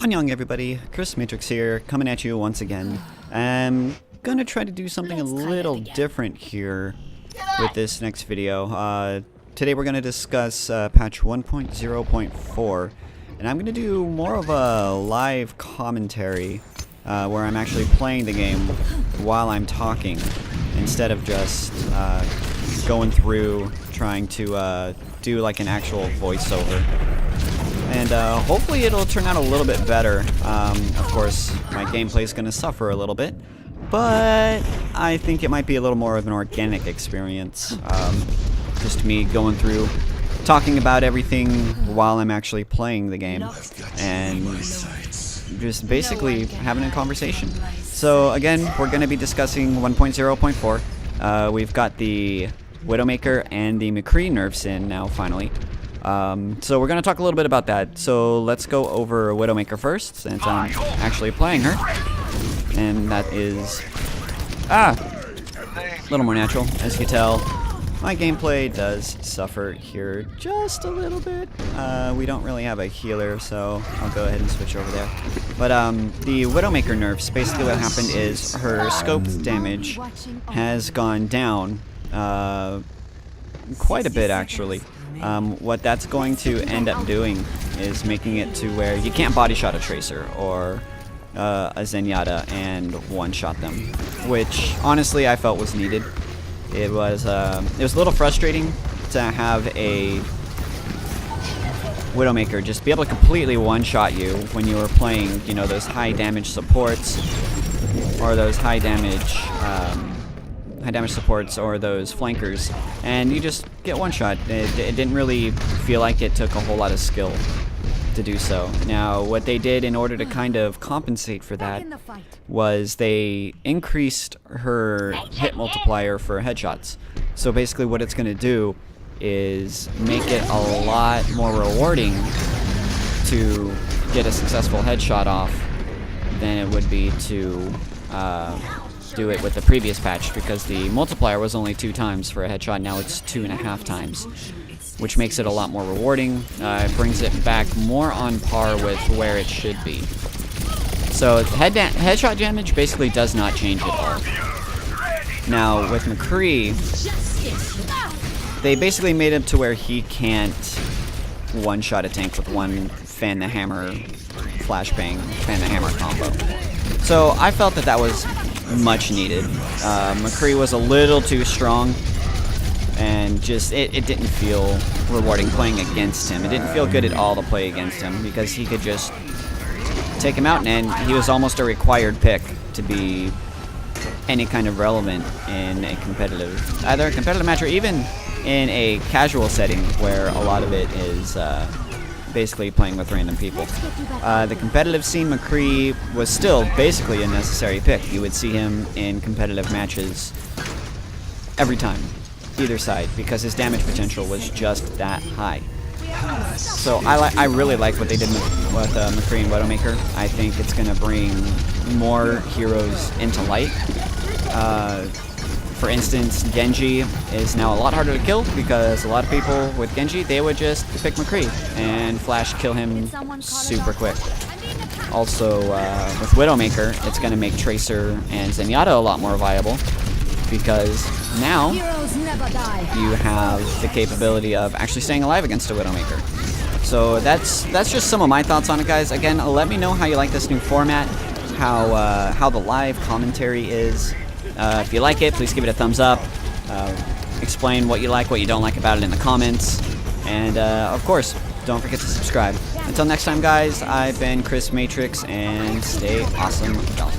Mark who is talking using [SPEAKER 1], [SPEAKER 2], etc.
[SPEAKER 1] Annyeong everybody, Chris Matrix here, coming at you once again. I'm gonna try to do something a little different here with this next video. Today we're gonna discuss patch 1.0.4, and I'm gonna do more of a live commentary where I'm actually playing the game while I'm talking, instead of just going through trying to do like an actual voiceover. And hopefully it'll turn out a little bit better. Of course, my gameplay is going to suffer a little bit, but I think it might be a little more of an organic experience. Just me going through, talking about everything while I'm actually playing the game, and just basically having a conversation. So again, we're going to be discussing 1.0.4. We've got the Widowmaker and the McCree nerfs in now, finally. So we're going to talk a little bit about that. So let's go over Widowmaker first, since I'm actually playing her. And that is a little more natural. As you can tell, my gameplay does suffer here just a little bit. We don't really have a healer, so I'll go ahead and switch over there. But the Widowmaker nerfs, basically what happened is her scope damage has gone down quite a bit, actually. What that's going to end up doing is making it to where you can't body shot a Tracer or a Zenyatta and one-shot them, which honestly I felt was needed. It was a little frustrating to have a Widowmaker just be able to completely one-shot you when you were playing, you know, those high damage supports or those high damage supports or those flankers, and you just get one shot. It didn't really feel like it took a whole lot of skill to do so. Now, what they did in order to kind of compensate for that was they increased her hit multiplier for headshots. So basically what it's going to do is make it a lot more rewarding to get a successful headshot off than it would be to do it with the previous patch, because the multiplier was only 2 times for a headshot. Now it's 2.5 times, which makes it a lot more rewarding. It brings it back more on par with where it should be. So headshot damage basically does not change at all. Now with McCree, they basically made it to where he can't one-shot a tank with one fan the hammer, flashbang, fan the hammer combo. So I felt that was much needed. McCree was a little too strong, and just it didn't feel rewarding playing against him. It didn't feel good at all to play against him, because he could just take him out, and he was almost a required pick to be any kind of relevant in a competitive, either a competitive match or even in a casual setting where a lot of it is basically playing with random people. The competitive scene, McCree was still basically a necessary pick. You would see him in competitive matches every time, either side, because his damage potential was just that high. So I really like what they did with McCree and Widowmaker. I think it's going to bring more heroes into light. For instance, Genji is now a lot harder to kill, because a lot of people with Genji, they would just pick McCree and flash kill him super quick. Also, with Widowmaker, it's going to make Tracer and Zenyatta a lot more viable, because now you have the capability of actually staying alive against a Widowmaker. So that's just some of my thoughts on it, guys. Again, let me know how you like this new format, how the live commentary is. If you like it, please give it a thumbs up. Explain what you like, what you don't like about it in the comments. And, of course, don't forget to subscribe. Until next time, guys, I've been Chris Matrix, and stay awesome, y'all.